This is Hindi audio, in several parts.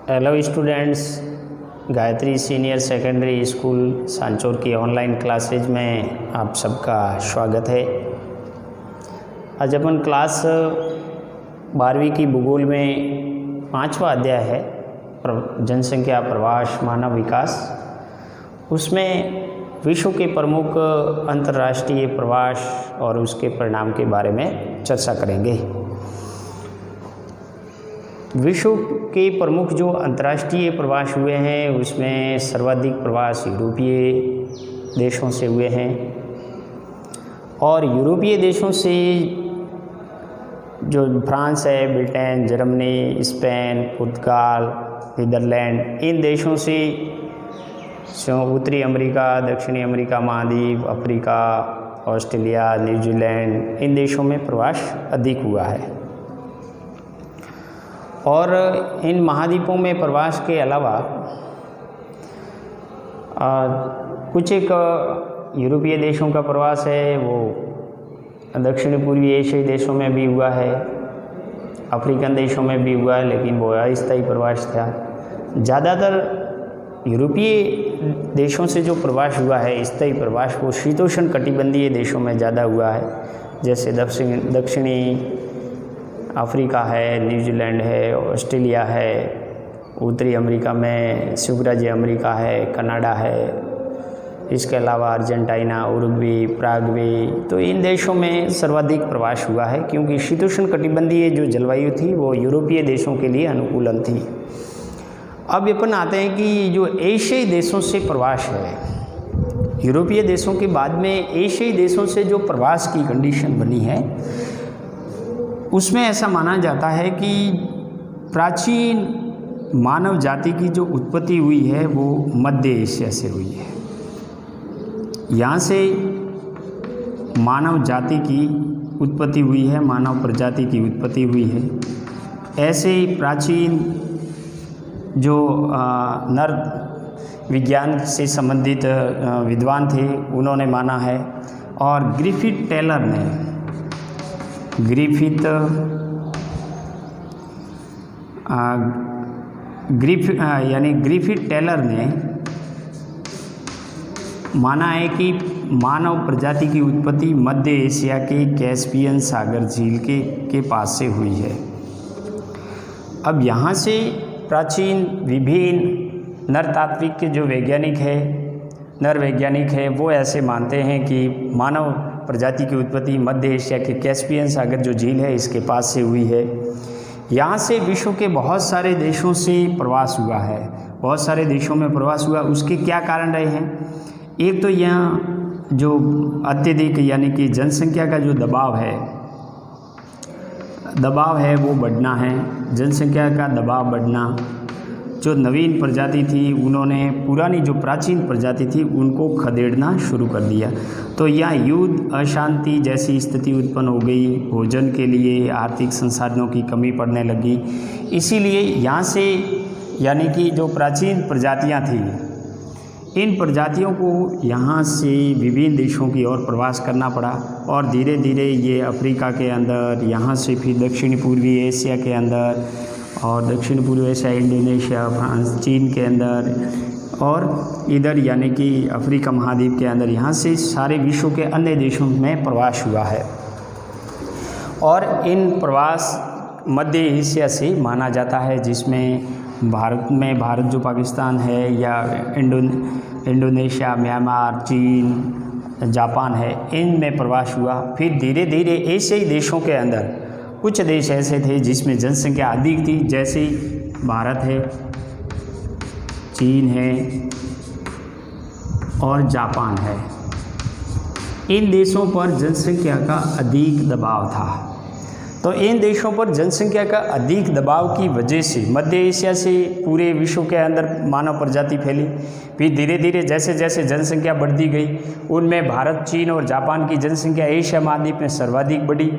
Hello students, Gayatri senior secondary school Sanchore की ऑनलाइन क्लासेज में आप सबका स्वागत है। आज अपन क्लास 12वीं की भूगोल में 5वां अध्याय है जनसंख्या, प्रवास, मानव विकास। उसमें विश्व के प्रमुख अंतर्राष्ट्रीय प्रवास और उसके परिणाम के बारे में चर्चा करेंगे। विश्व के प्रमुख जो अंतर्राष्ट्रीय प्रवास हुए हैं उसमें सर्वाधिक प्रवास यूरोपीय देशों से हुए हैं और यूरोपीय देशों से जो फ्रांस है, ब्रिटेन, जर्मनी, स्पेन, पुर्तगाल, नीदरलैंड, इन देशों से उत्तरी अमेरिका, दक्षिणी अमेरिका महाद्वीप, अफ्रीका, ऑस्ट्रेलिया, न्यूजीलैंड, इन देशों में प्रवास अधिक हुआ है। और इन महाद्वीपों में प्रवास के अलावा कुछ एक यूरोपीय देशों का प्रवास है, वो दक्षिणी पूर्वी एशियाई देशों में भी हुआ है, अफ्रीकन देशों में भी हुआ है, लेकिन वो अस्थायी प्रवास था। ज़्यादातर यूरोपीय देशों से जो प्रवास हुआ है, स्थायी प्रवास, वो शीतोष्ण कटिबंधीय देशों में ज़्यादा हुआ है, जैसे दक्षिणी अफ्रीका है, न्यूजीलैंड है, ऑस्ट्रेलिया है, उत्तरी अमेरिका में संयुक्त अमेरिका है, कनाडा है, इसके अलावा अर्जेंटीना, उरुग्वे, प्रागवे। तो इन देशों में सर्वाधिक प्रवास हुआ है क्योंकि शीतोष्ण कटिबंधीय जो जलवायु थी वो यूरोपीय देशों के लिए अनुकूलन थी। अब अपन आते हैं कि जो एशियाई देशों से प्रवास है, यूरोपीय देशों के बाद में एशियाई देशों से जो प्रवास की कंडीशन बनी है, उसमें ऐसा माना जाता है कि प्राचीन मानव जाति की जो उत्पत्ति हुई है वो मध्य एशिया से हुई है। यहाँ से मानव जाति की उत्पत्ति हुई है, मानव प्रजाति की उत्पत्ति हुई है। ऐसे ही प्राचीन जो नर विज्ञान से संबंधित विद्वान थे उन्होंने माना है। और ग्रिफिथ टेलर ने ग्रिफिथ टेलर ने माना है कि मानव प्रजाति की उत्पत्ति मध्य एशिया के कैस्पियन सागर झील के पास से हुई है। अब यहाँ से प्राचीन विभिन्न नरतात्विक के जो नर वैज्ञानिक है वो ऐसे मानते हैं कि मानव प्रजाति की उत्पत्ति मध्य एशिया के कैस्पियन सागर जो झील है इसके पास से हुई है। यहाँ से विश्व के बहुत सारे देशों से प्रवास हुआ है, बहुत सारे देशों में प्रवास हुआ। उसके क्या कारण रहे हैं? एक तो यहाँ जो अत्यधिक यानी कि जनसंख्या का जो दबाव है वो बढ़ना है। जनसंख्या का दबाव बढ़ना, जो नवीन प्रजाति थी उन्होंने पुरानी जो प्राचीन प्रजाति थी उनको खदेड़ना शुरू कर दिया। तो यहाँ युद्ध, अशांति जैसी स्थिति उत्पन्न हो गई, भोजन के लिए आर्थिक संसाधनों की कमी पड़ने लगी। इसीलिए यहाँ से यानी कि जो प्राचीन प्रजातियाँ थी, इन प्रजातियों को यहाँ से विभिन्न देशों की ओर प्रवास करना पड़ा और धीरे धीरे ये अफ्रीका के अंदर, यहाँ से फिर दक्षिणी पूर्वी एशिया के अंदर और दक्षिण पूर्व एशिया, इंडोनेशिया, फ्रांस, चीन के अंदर और इधर यानी कि अफ्रीका महाद्वीप के अंदर, यहाँ से सारे विश्व के अन्य देशों में प्रवास हुआ है। और इन प्रवास मध्य एशिया से माना जाता है, जिसमें भारत जो पाकिस्तान है या इंडोनेशिया, म्यांमार, चीन, जापान है, इनमें प्रवास हुआ। फिर धीरे धीरे एशियाई देशों के अंदर कुछ देश ऐसे थे जिसमें जनसंख्या अधिक थी, जैसे भारत है, चीन है और जापान है। इन देशों पर जनसंख्या का अधिक दबाव था। तो इन देशों पर जनसंख्या का अधिक दबाव की वजह से मध्य एशिया से पूरे विश्व के अंदर मानव प्रजाति फैली। फिर धीरे धीरे जैसे जैसे जनसंख्या बढ़ती गई, उनमें भारत, चीन और जापान की जनसंख्या एशिया महाद्वीप में सर्वाधिक बढ़ी।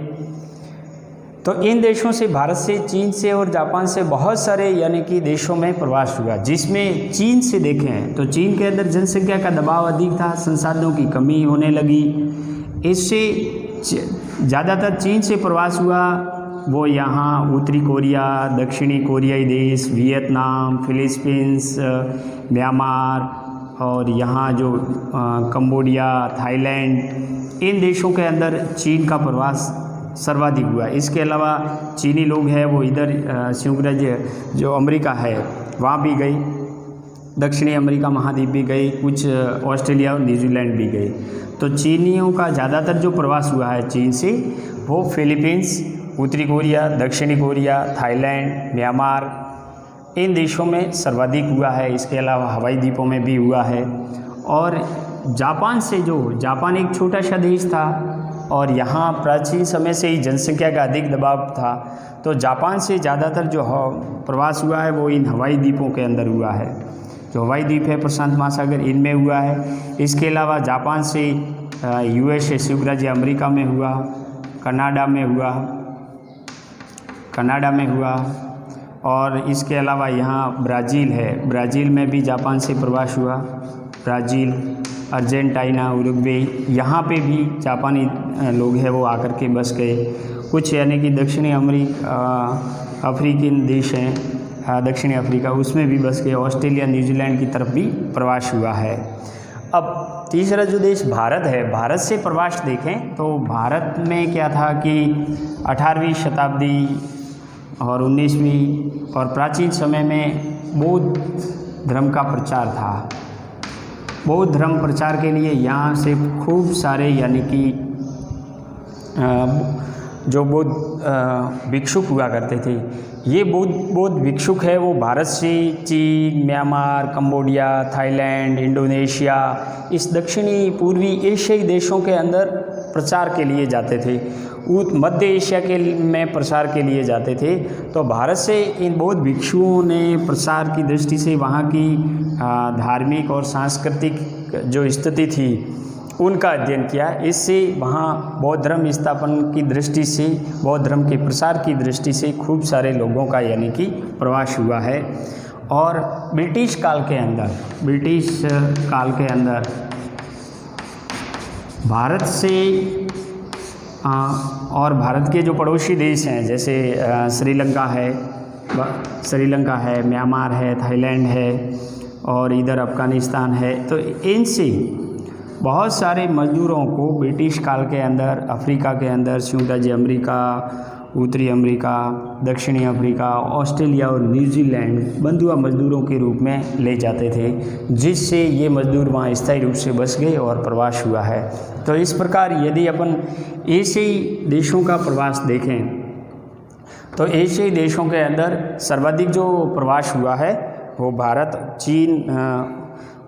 तो इन देशों से, भारत से, चीन से और जापान से बहुत सारे यानी कि देशों में प्रवास हुआ, जिसमें चीन से देखें तो चीन के अंदर जनसंख्या का दबाव अधिक था, संसाधनों की कमी होने लगी। इससे ज़्यादातर चीन से प्रवास हुआ वो यहाँ उत्तरी कोरिया, दक्षिणी कोरियाई देश, वियतनाम, फिलीपींस, म्यांमार और यहाँ जो कंबोडिया, थाईलैंड, इन देशों के अंदर चीन का प्रवास सर्वाधिक हुआ। इसके अलावा चीनी लोग हैं वो इधर संयुक्त राज्य जो अमेरिका है वहाँ भी गए, दक्षिणी अमेरिका महाद्वीप भी गए, कुछ ऑस्ट्रेलिया और न्यूजीलैंड भी गए। तो चीनियों का ज़्यादातर जो प्रवास हुआ है चीन से वो फिलीपींस, उत्तरी कोरिया, दक्षिणी कोरिया, थाईलैंड, म्यांमार, इन देशों में सर्वाधिक हुआ है। इसके अलावा हवाई द्वीपों में भी हुआ है। और जापान से जापान एक छोटा सा देश था और यहाँ प्राचीन समय से ही जनसंख्या का अधिक दबाव था, तो जापान से ज़्यादातर जो प्रवास हुआ है वो इन हवाई द्वीपों के अंदर हुआ है। जो हवाई द्वीप है प्रशांत महासागर, इनमें हुआ है। इसके अलावा जापान से यूएसए संयुक्त राज्य अमेरिका में हुआ, कनाडा में हुआ और इसके अलावा यहाँ ब्राज़ील है, ब्राज़ील में भी जापान से प्रवास हुआ। ब्राज़ील, अर्जेंटीना, उरुग्वे, यहाँ पे भी जापानी लोग हैं वो आकर के बस गए। कुछ यानी कि दक्षिणी अफ्रीकन देश हैं, दक्षिणी अफ्रीका, उसमें भी बस गए। ऑस्ट्रेलिया, न्यूजीलैंड की तरफ भी प्रवास हुआ है। अब तीसरा जो देश भारत है, भारत से प्रवास देखें तो भारत में क्या था कि 18वीं शताब्दी और 19वीं और प्राचीन समय में बौद्ध धर्म का प्रचार था। बौद्ध धर्म प्रचार के लिए यहाँ से खूब सारे यानी कि जो बौद्ध भिक्षुक हुआ करते थे, ये बौद्ध भिक्षुक है वो भारत से चीन, म्यांमार, कंबोडिया, थाईलैंड, इंडोनेशिया, इस दक्षिणी पूर्वी एशियाई देशों के अंदर प्रचार के लिए जाते थे। मध्य एशिया के में प्रसार के लिए जाते थे। तो भारत से इन बौद्ध भिक्षुओं ने प्रसार की दृष्टि से वहाँ की धार्मिक और सांस्कृतिक जो स्थिति थी उनका अध्ययन किया। इससे वहाँ बौद्ध धर्म स्थापन की दृष्टि से, बौद्ध धर्म के प्रसार की दृष्टि से खूब सारे लोगों का यानी कि प्रवास हुआ है। और ब्रिटिश काल के अंदर भारत से और भारत के जो पड़ोसी देश हैं जैसे श्रीलंका है, म्यांमार है, थाईलैंड है और इधर अफ़गानिस्तान है, तो इनसे बहुत सारे मज़दूरों को ब्रिटिश काल के अंदर अफ्रीका के अंदर संयुक्त राज्य अमेरिका, उत्तरी अमेरिका, दक्षिणी अफ्रीका, ऑस्ट्रेलिया और न्यूजीलैंड बंधुआ मज़दूरों के रूप में ले जाते थे, जिससे ये मज़दूर वहाँ स्थायी रूप से बस गए और प्रवास हुआ है। तो इस प्रकार यदि अपन एशियाई देशों का प्रवास देखें तो एशियाई देशों के अंदर सर्वाधिक जो प्रवास हुआ है वो भारत, चीन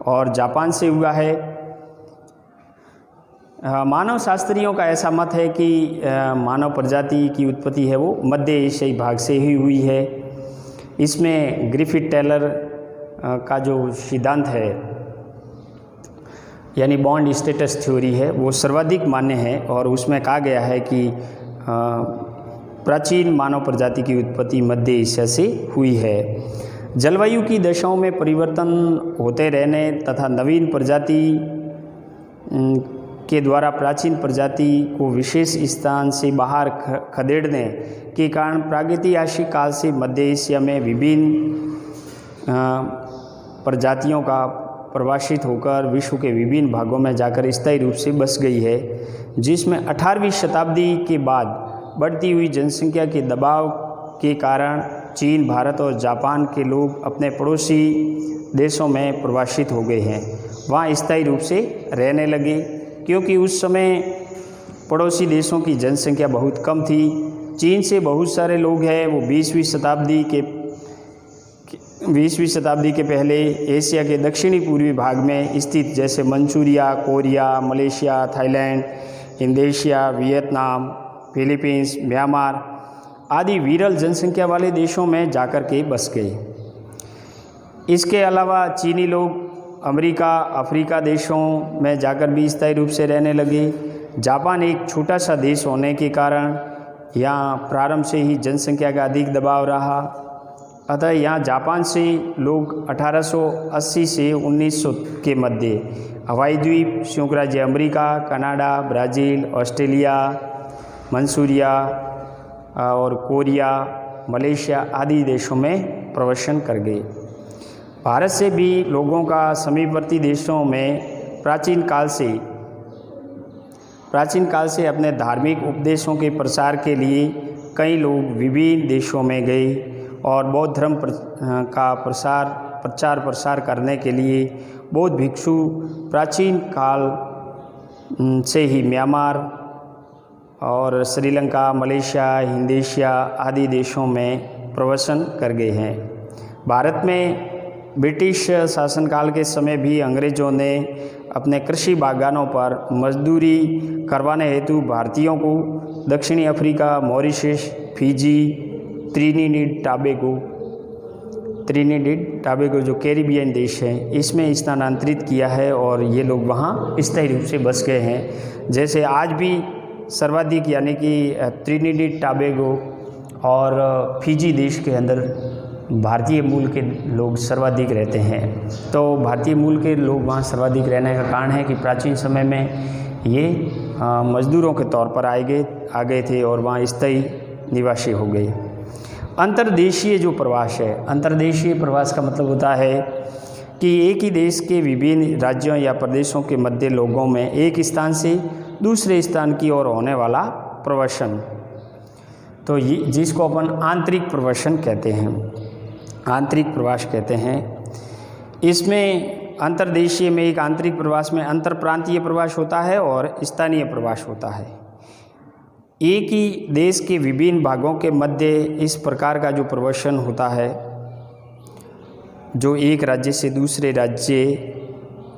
और जापान से हुआ है। मानव शास्त्रियों का ऐसा मत है कि मानव प्रजाति की उत्पत्ति है वो मध्य एशियाई भाग से ही हुई है। इसमें ग्रिफिथ टेलर का जो सिद्धांत है यानी बॉन्ड स्टेटस थ्योरी है वो सर्वाधिक मान्य है और उसमें कहा गया है कि प्राचीन मानव प्रजाति की उत्पत्ति मध्य एशिया से हुई है। जलवायु की दशाओं में परिवर्तन होते रहने तथा नवीन प्रजाति के द्वारा प्राचीन प्रजाति को विशेष स्थान से बाहर खदेड़ने के कारण प्रागैतिहासिक काल से मध्य एशिया में विभिन्न प्रजातियों का प्रवासित होकर विश्व के विभिन्न भागों में जाकर स्थायी रूप से बस गई है, जिसमें 18वीं शताब्दी के बाद बढ़ती हुई जनसंख्या के दबाव के कारण चीन, भारत और जापान के लोग अपने पड़ोसी देशों में प्रवासित हो गए हैं, वहाँ स्थायी रूप से रहने लगे, क्योंकि उस समय पड़ोसी देशों की जनसंख्या बहुत कम थी। चीन से बहुत सारे लोग हैं वो 20वीं शताब्दी के पहले एशिया के दक्षिणी पूर्वी भाग में स्थित जैसे Manchuria, Korea, Malaysia, Thailand, Indonesia, Vietnam, Philippines, Myanmar आदि विरल जनसंख्या वाले देशों में जाकर के बस गए। इसके अलावा चीनी लोग अमेरिका, अफ्रीका देशों में जाकर भी स्थायी रूप से रहने लगे। जापान एक छोटा सा देश होने के कारण यहाँ प्रारंभ से ही जनसंख्या का अधिक दबाव रहा, अतः यहाँ जापान से लोग 1880 से 1900 के मध्य हवाई द्वीप, संयुक्त राज्य America, Canada, Brazil, Australia, Mansuria, और कोरिया, मलेशिया आदि देशों में प्रवेशन कर गए। भारत से भी लोगों का समीपवर्ती देशों में प्राचीन काल से अपने धार्मिक उपदेशों के प्रसार के लिए कई लोग विभिन्न देशों में गए और बौद्ध धर्म का प्रचार प्रसार करने के लिए बौद्ध भिक्षु प्राचीन काल से ही म्यांमार और श्रीलंका, मलेशिया, इंडोनेशिया आदि देशों में प्रवेशन कर गए हैं। भारत में ब्रिटिश शासनकाल के समय भी अंग्रेज़ों ने अपने कृषि बागानों पर मजदूरी करवाने हेतु भारतीयों को दक्षिणी अफ्रीका, मॉरिशस, फिजी, त्रिनिडेड टाबेगो जो कैरिबियन देश है इसमें स्थानांतरित किया है और ये लोग वहाँ स्थायी रूप से बस गए हैं। जैसे आज भी सर्वाधिक यानी कि त्रिनिडेड टाबेगो और फिजी देश के अंदर भारतीय मूल के लोग सर्वाधिक रहते हैं। तो भारतीय मूल के लोग वहाँ सर्वाधिक रहने का कारण है कि प्राचीन समय में ये मजदूरों के तौर पर आ गए थे और वहाँ स्थायी निवासी हो गए। अंतर्देशीय जो प्रवास है, अंतर्देशीय प्रवास का मतलब होता है कि एक ही देश के विभिन्न राज्यों या प्रदेशों के मध्य लोगों में एक स्थान से दूसरे स्थान की ओर होने वाला प्रवासन, तो ये जिसको अपन आंतरिक प्रवासन कहते हैं, आंतरिक प्रवास कहते हैं। इसमें अंतर्देशीय में एक आंतरिक प्रवास में अंतरप्रांतीय प्रवास होता है और स्थानीय प्रवास होता है। एक ही देश के विभिन्न भागों के मध्य इस प्रकार का जो प्रवासन होता है, जो एक राज्य से दूसरे राज्य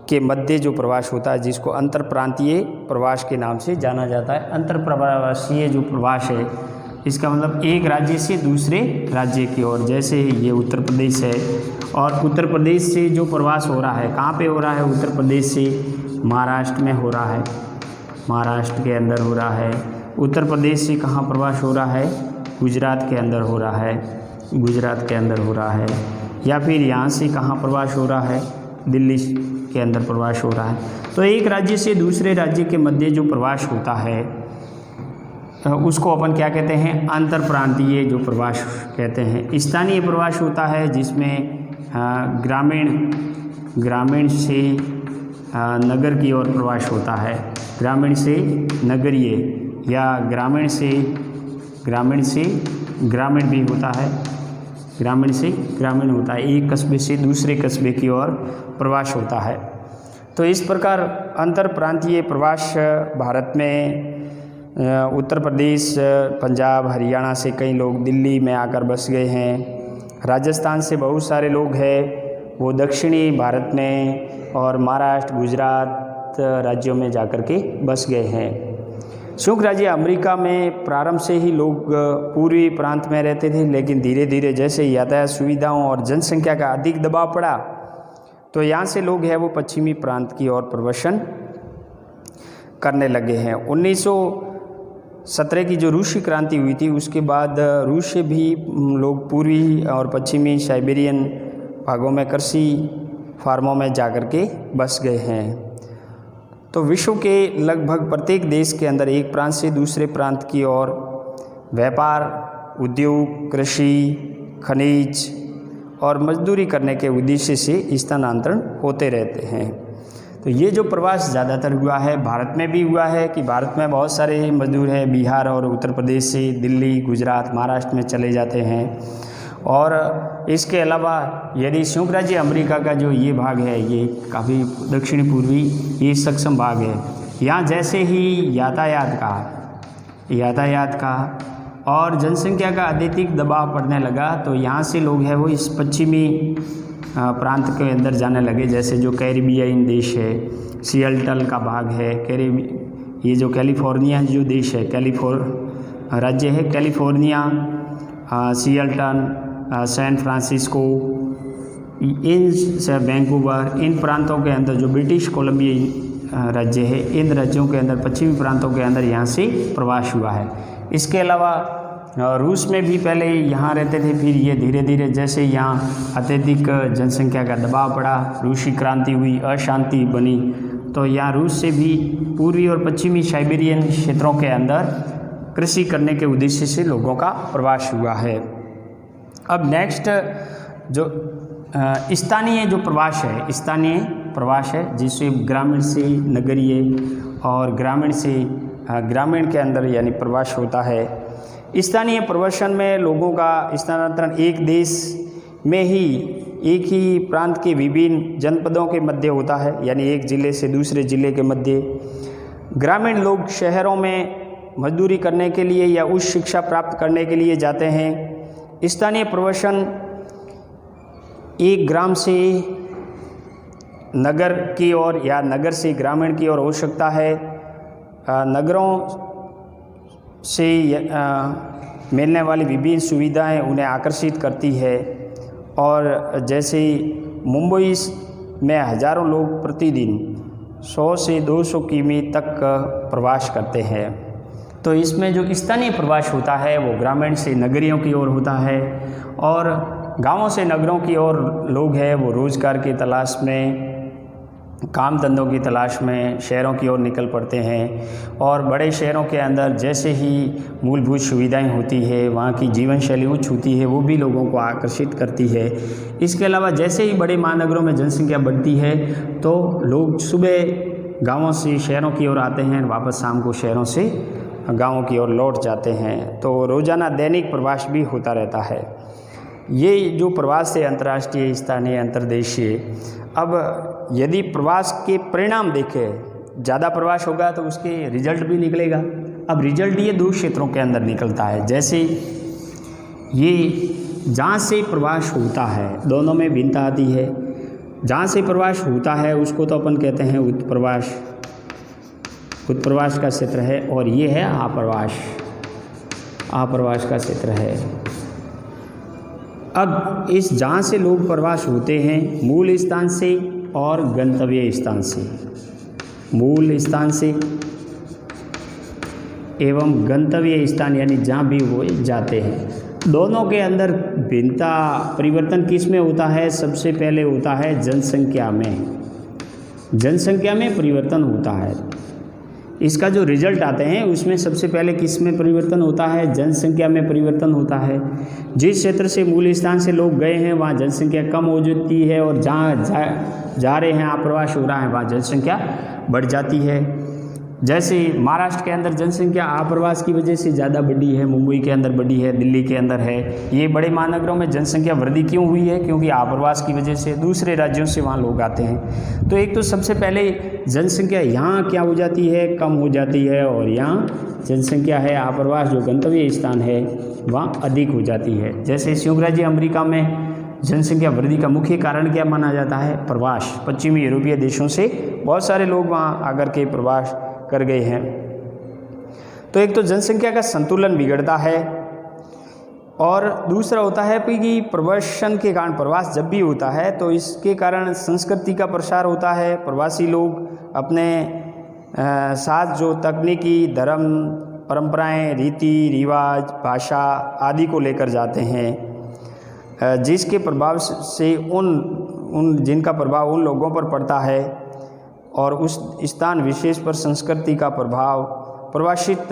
के मध्य जो प्रवास होता है, जिसको अंतरप्रांतीय प्रवास के नाम से जाना जाता है। अंतरप्रवासीय जो प्रवास है इसका मतलब एक राज्य से दूसरे राज्य की ओर, जैसे ये उत्तर प्रदेश है और उत्तर प्रदेश से जो प्रवास हो रहा है, कहाँ पे हो रहा है? उत्तर प्रदेश से महाराष्ट्र में हो रहा है, महाराष्ट्र के अंदर हो रहा है। उत्तर प्रदेश से कहाँ प्रवास हो रहा है? गुजरात के अंदर हो रहा है, गुजरात के अंदर हो रहा है। या फिर यहाँ से कहाँ प्रवास हो रहा है? दिल्ली के अंदर प्रवास हो रहा है। तो एक राज्य से दूसरे राज्य के मध्य जो प्रवास होता है उसको अपन क्या कहते हैं? अंतरप्रांतीय जो प्रवास कहते हैं। स्थानीय प्रवास होता है जिसमें ग्रामीण से नगर की ओर प्रवास होता है, ग्रामीण से नगरीय या ग्रामीण से ग्रामीण भी होता है, ग्रामीण से ग्रामीण होता है, एक कस्बे से दूसरे कस्बे की ओर प्रवास होता है। तो इस प्रकार अंतरप्रांतीय प्रवास भारत में उत्तर प्रदेश, पंजाब, हरियाणा से कई लोग दिल्ली में आकर बस गए हैं। राजस्थान से बहुत सारे लोग हैं वो दक्षिणी भारत में और महाराष्ट्र, गुजरात राज्यों में जाकर के बस गए हैं। संयुक्त राज्य अमेरिका में प्रारंभ से ही लोग पूर्वी प्रांत में रहते थे, लेकिन धीरे धीरे जैसे यातायात सुविधाओं और जनसंख्या का अधिक दबाव पड़ा तो यहाँ से लोग हैं वो पश्चिमी प्रांत की ओर प्रवासन करने लगे हैं। 1917 की जो रूसी क्रांति हुई थी उसके बाद रूस से भी लोग पूर्वी और पश्चिमी साइबेरियन भागों में कृषि फार्मों में जाकर के बस गए हैं। तो विश्व के लगभग प्रत्येक देश के अंदर एक प्रांत से दूसरे प्रांत की ओर व्यापार, उद्योग, कृषि, खनिज और मजदूरी करने के उद्देश्य से स्थानांतरण होते रहते हैं। तो ये जो प्रवास ज़्यादातर हुआ है भारत में भी हुआ है कि भारत में बहुत सारे मजदूर हैं बिहार और उत्तर प्रदेश से दिल्ली, गुजरात, महाराष्ट्र में चले जाते हैं। और इसके अलावा यदि संयुक्त राज्य अमेरिका का जो ये भाग है ये काफ़ी दक्षिणी पूर्वी ये सक्षम भाग है। यहाँ जैसे ही यातायात का और जनसंख्या का अत्यधिक दबाव पड़ने लगा तो यहाँ से लोग हैं वो इस पश्चिमी प्रांत के अंदर जाने लगे। जैसे जो कैरिबियन देश है, सियाटल का भाग है, ये जो कैलिफोर्निया जो देश है, राज्य है California, Seattle, San Francisco, Vancouver, इन प्रांतों के अंदर जो ब्रिटिश कोलंबिया राज्य है इन राज्यों के अंदर पश्चिमी प्रांतों के अंदर यहाँ से प्रवास हुआ है। इसके अलावा रूस में भी पहले यहाँ रहते थे, फिर ये धीरे धीरे जैसे यहाँ अत्यधिक जनसंख्या का दबाव पड़ा, रूसी क्रांति हुई, अशांति बनी, तो यहाँ रूस से भी पूर्वी और पश्चिमी साइबेरियन क्षेत्रों के अंदर कृषि करने के उद्देश्य से लोगों का प्रवास हुआ है। अब नेक्स्ट जो स्थानीय जो प्रवास है, स्थानीय प्रवास है जिससे ग्रामीण से नगरीय और ग्रामीण से ग्रामीण के अंदर यानी प्रवास होता है। स्थानीय प्रवासन में लोगों का स्थानांतरण एक देश में ही एक ही प्रांत के विभिन्न जनपदों के मध्य होता है, यानी एक ज़िले से दूसरे ज़िले के मध्य। ग्रामीण लोग शहरों में मजदूरी करने के लिए या उच्च शिक्षा प्राप्त करने के लिए जाते हैं। स्थानीय प्रवासन एक ग्राम से नगर की ओर या नगर से ग्रामीण की ओर हो सकता है। नगरों से मिलने वाली विभिन्न सुविधाएं उन्हें आकर्षित करती है और जैसे मुंबई में हज़ारों लोग प्रतिदिन 100 से 200 किमी तक प्रवास करते हैं। तो इसमें जो स्थानीय प्रवास होता है वो ग्रामीण से नगरियों की ओर होता है और गांवों से नगरों की ओर लोग हैं वो रोज़गार की तलाश में, काम धंधों की तलाश में शहरों की ओर निकल पड़ते हैं। और बड़े शहरों के अंदर जैसे ही मूलभूत सुविधाएं होती है, वहाँ की जीवन शैली उच्च होती है, वो भी लोगों को आकर्षित करती है। इसके अलावा जैसे ही बड़े महानगरों में जनसंख्या बढ़ती है तो लोग सुबह गांवों से शहरों की ओर आते हैं, वापस शाम को शहरों से गांवों की ओर लौट जाते हैं। तो रोज़ाना दैनिक प्रवास भी होता रहता है। ये जो प्रवास है अंतर्राष्ट्रीय, स्थानीय, अंतर्देशीय। अब यदि प्रवास के परिणाम देखें, ज़्यादा प्रवास होगा तो उसके रिजल्ट भी निकलेगा। अब रिजल्ट ये दो क्षेत्रों के अंदर निकलता है। जैसे ये जहाँ से प्रवास होता है दोनों में भिन्नता आती है। जहाँ से प्रवास होता है उसको तो अपन कहते हैं उत्प्रवास, उत्प्रवास का क्षेत्र है, और ये है आप्रवास, आप्रवास का क्षेत्र है। अब इस जहाँ से लोग प्रवास होते हैं मूल स्थान से और गंतव्य स्थान से, मूल स्थान से एवं गंतव्य स्थान यानी जहाँ भी वो जाते हैं, दोनों के अंदर भिन्नता परिवर्तन किस में होता है? सबसे पहले होता है जनसंख्या में, जनसंख्या में परिवर्तन होता है। इसका जो रिजल्ट आते हैं उसमें सबसे पहले किस में परिवर्तन होता है? जनसंख्या में परिवर्तन होता है। जिस क्षेत्र से मूल स्थान से लोग गए हैं वहाँ जनसंख्या कम हो जाती है और जहाँ जा रहे हैं आप्रवास हो रहा है वहाँ जनसंख्या बढ़ जाती है। जैसे महाराष्ट्र के अंदर जनसंख्या आप्रवास की वजह से ज़्यादा बढ़ी है, मुंबई के अंदर बढ़ी है, दिल्ली के अंदर है। ये बड़े महानगरों में जनसंख्या वृद्धि क्यों हुई है? क्योंकि आप्रवास की वजह से दूसरे राज्यों से वहाँ लोग आते हैं। तो एक तो सबसे पहले जनसंख्या यहाँ क्या हो जाती है? कम हो जाती है, और यहाँ जनसंख्या है आप्रवास जो गंतव्य स्थान है वहाँ अधिक हो जाती है। जैसे संयुक्त राज्य अमेरिका में जनसंख्या वृद्धि का मुख्य कारण क्या माना जाता है? प्रवास। पश्चिमी यूरोपीय देशों से बहुत सारे लोग वहाँ आकर के प्रवास कर गए हैं। तो एक तो जनसंख्या का संतुलन बिगड़ता है, और दूसरा होता है कि प्रवासन के कारण, प्रवास जब भी होता है तो इसके कारण संस्कृति का प्रसार होता है। प्रवासी लोग अपने साथ जो तकनीकी, धर्म, परंपराएं, रीति रिवाज, भाषा आदि को लेकर जाते हैं, जिसके प्रभाव से उन जिनका प्रभाव उन लोगों पर पड़ता है और उस स्थान विशेष पर संस्कृति का प्रभाव प्रवासित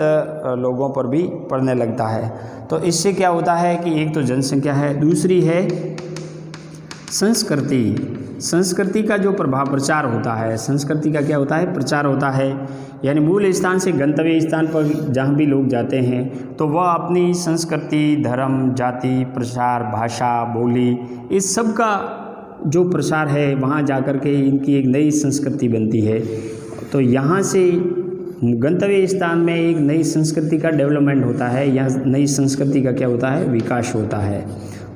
लोगों पर भी पड़ने लगता है। तो इससे क्या होता है कि एक तो जनसंख्या है, दूसरी है संस्कृति। संस्कृति का जो प्रभाव प्रचार होता है, संस्कृति का क्या होता है? प्रचार होता है। यानी मूल स्थान से गंतव्य स्थान पर जहाँ भी लोग जाते हैं तो वह अपनी संस्कृति, धर्म, जाति, प्रचार, भाषा, बोली, इस सब का जो प्रसार है वहाँ जाकर के इनकी एक नई संस्कृति बनती है। तो यहाँ से गंतव्य स्थान में एक नई संस्कृति का डेवलपमेंट होता है, यहाँ नई संस्कृति का क्या होता है? विकास होता है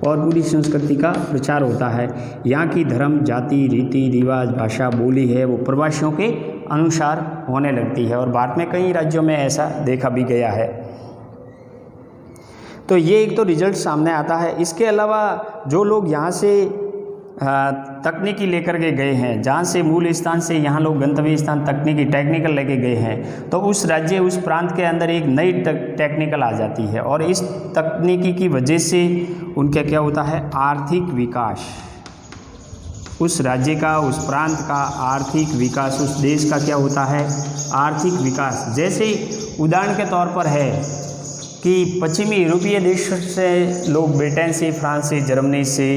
और पूरी संस्कृति का प्रचार होता है। यहाँ की धर्म, जाति, रीति रिवाज, भाषा, बोली है वो प्रवासियों के अनुसार होने लगती है, और भारत में कई राज्यों में ऐसा देखा भी गया है। तो ये एक तो रिजल्ट सामने आता है। इसके अलावा जो लोग यहाँ से तकनीकी लेकर के गए हैं, जहाँ से मूल स्थान से यहाँ लोग गंतव्य स्थान टेक्निकल लेके गए हैं, तो उस राज्य, उस प्रांत के अंदर एक नई टेक्निकल आ जाती है, और इस तकनीकी की वजह से उनका क्या होता है? आर्थिक विकास। उस राज्य का, उस प्रांत का आर्थिक विकास, उस देश का क्या होता है? आर्थिक विकास। जैसे उदाहरण के तौर पर है कि पश्चिमी यूरोपीय देशों से लोग, ब्रिटेन से, फ्रांस से, जर्मनी से,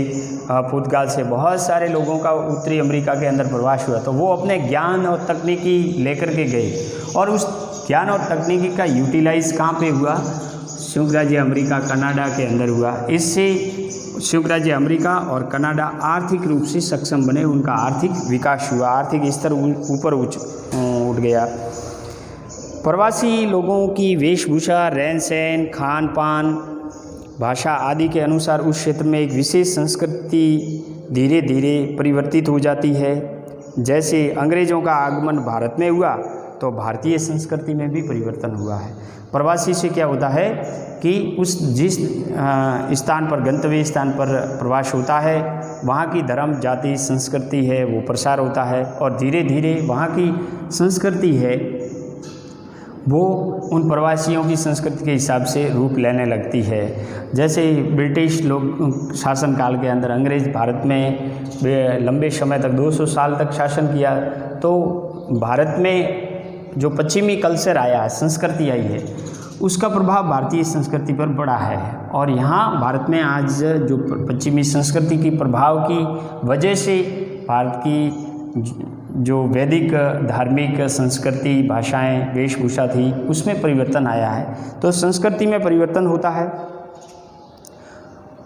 पुर्तगाल से बहुत सारे लोगों का उत्तरी अमेरिका के अंदर प्रवास हुआ। तो वो अपने ज्ञान और तकनीकी लेकर के गए और उस ज्ञान और तकनीकी का यूटिलाइज कहाँ पे हुआ? संयुक्त राज्य अमेरिका, कनाडा के अंदर हुआ। इससे संयुक्त राज्य अमेरिका और कनाडा आर्थिक रूप से सक्षम बने, उनका आर्थिक विकास हुआ, आर्थिक स्तर ऊपर उठ गया। प्रवासी लोगों की वेशभूषा, रहन सहन, खान पान, भाषा आदि के अनुसार उस क्षेत्र में एक विशेष संस्कृति धीरे धीरे परिवर्तित हो जाती है। जैसे अंग्रेज़ों का आगमन भारत में हुआ तो भारतीय संस्कृति में भी परिवर्तन हुआ है। प्रवासी से क्या होता है कि जिस स्थान पर, गंतव्य स्थान पर प्रवास होता है, वहाँ की धर्म, जाति, संस्कृति है वो प्रसार होता है और धीरे धीरे वहाँ की संस्कृति है वो उन प्रवासियों की संस्कृति के हिसाब से रूप लेने लगती है। जैसे ब्रिटिश लोग शासनकाल के अंदर अंग्रेज़ भारत में लंबे समय तक 200 साल तक शासन किया, तो भारत में जो पश्चिमी कल्चर आया है, संस्कृति आई है, उसका प्रभाव भारतीय संस्कृति पर पड़ा है। और यहाँ भारत में आज जो पश्चिमी संस्कृति की प्रभाव की वजह से भारत की जो वैदिक धार्मिक संस्कृति, भाषाएं, वेशभूषा थी, उसमें परिवर्तन आया है। तो संस्कृति में परिवर्तन होता है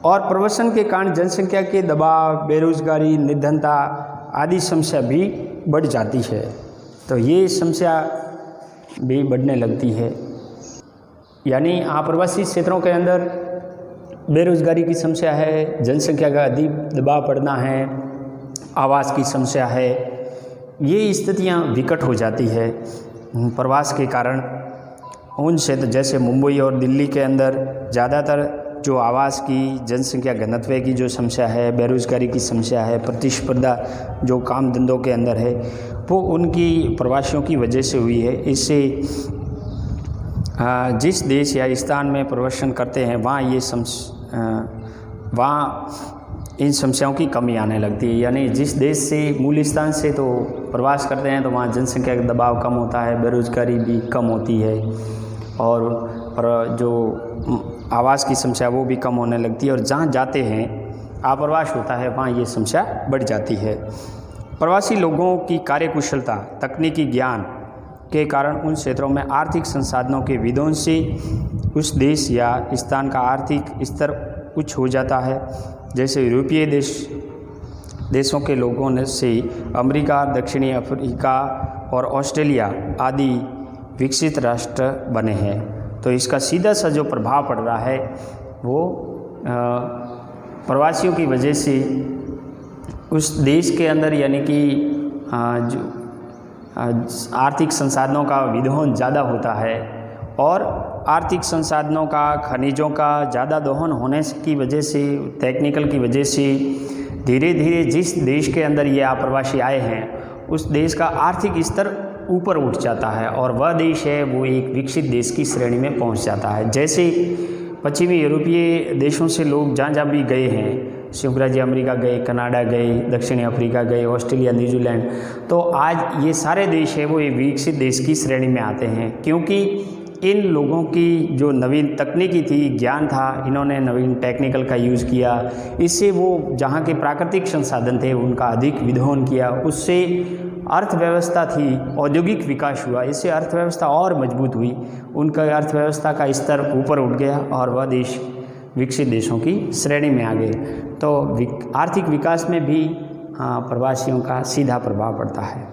और प्रवसन के कारण जनसंख्या के दबाव, बेरोजगारी, निर्धनता आदि समस्या भी बढ़ जाती है। तो ये समस्या भी बढ़ने लगती है। यानी आप्रवासी क्षेत्रों के अंदर बेरोजगारी की समस्या है, जनसंख्या का अधिक दबाव पड़ना है, आवास की समस्या है, ये स्थितियाँ विकट हो जाती है प्रवास के कारण। उन क्षेत्र जैसे मुंबई और दिल्ली के अंदर ज़्यादातर जो आवास की, जनसंख्या घनत्व की जो समस्या है, बेरोजगारी की समस्या है, प्रतिस्पर्धा जो काम धंधों के अंदर है, वो उनकी प्रवासियों की वजह से हुई है। इससे जिस देश या स्थान में प्रवासन करते हैं वहाँ इन समस्याओं की कमी आने लगती है। यानी जिस देश से, मूल स्थान से तो प्रवास करते हैं तो वहाँ जनसंख्या का दबाव कम होता है, बेरोजगारी भी कम होती है और जो आवास की समस्या वो भी कम होने लगती है। और जहाँ जाते हैं, आप्रवास होता है, वहाँ ये समस्या बढ़ जाती है। प्रवासी लोगों की कार्यकुशलता, तकनीकी ज्ञान के कारण उन क्षेत्रों में आर्थिक संसाधनों के विध्वंस से उस देश या स्थान का आर्थिक स्तर उच्च हो जाता है। जैसे यूरोपीय देशों के लोगों ने से अमेरिका, दक्षिणी अफ्रीका और ऑस्ट्रेलिया आदि विकसित राष्ट्र बने हैं। तो इसका सीधा सा जो प्रभाव पड़ रहा है वो प्रवासियों की वजह से उस देश के अंदर, यानी कि जो आर्थिक संसाधनों का विदोहन ज़्यादा होता है और आर्थिक संसाधनों का, खनिजों का ज़्यादा दोहन होने की वजह से, टेक्निकल की वजह से धीरे धीरे जिस देश के अंदर ये आप्रवासी आए हैं उस देश का आर्थिक स्तर ऊपर उठ जाता है और वह देश है वो एक विकसित देश की श्रेणी में पहुंच जाता है। जैसे पश्चिमी यूरोपीय देशों से लोग जहाँ जहाँ भी गए हैं, संयुक्त राज्य अमेरिका गए, कनाडा गए, दक्षिणी अफ्रीका गए, ऑस्ट्रेलिया, न्यूजीलैंड, तो आज ये सारे देश है वो एक विकसित देश की श्रेणी में आते हैं, क्योंकि इन लोगों की जो नवीन तकनीकी थी, ज्ञान था, इन्होंने नवीन टेक्निकल का यूज़ किया। इससे वो जहाँ के प्राकृतिक संसाधन थे उनका अधिक विदोहन किया, उससे अर्थव्यवस्था थी, औद्योगिक विकास हुआ, इससे अर्थव्यवस्था और मजबूत हुई, उनका अर्थव्यवस्था का स्तर ऊपर उठ गया और वह देश विकसित देशों की श्रेणी में आ गए। तो आर्थिक विकास में भी प्रवासियों का सीधा प्रभाव पड़ता है।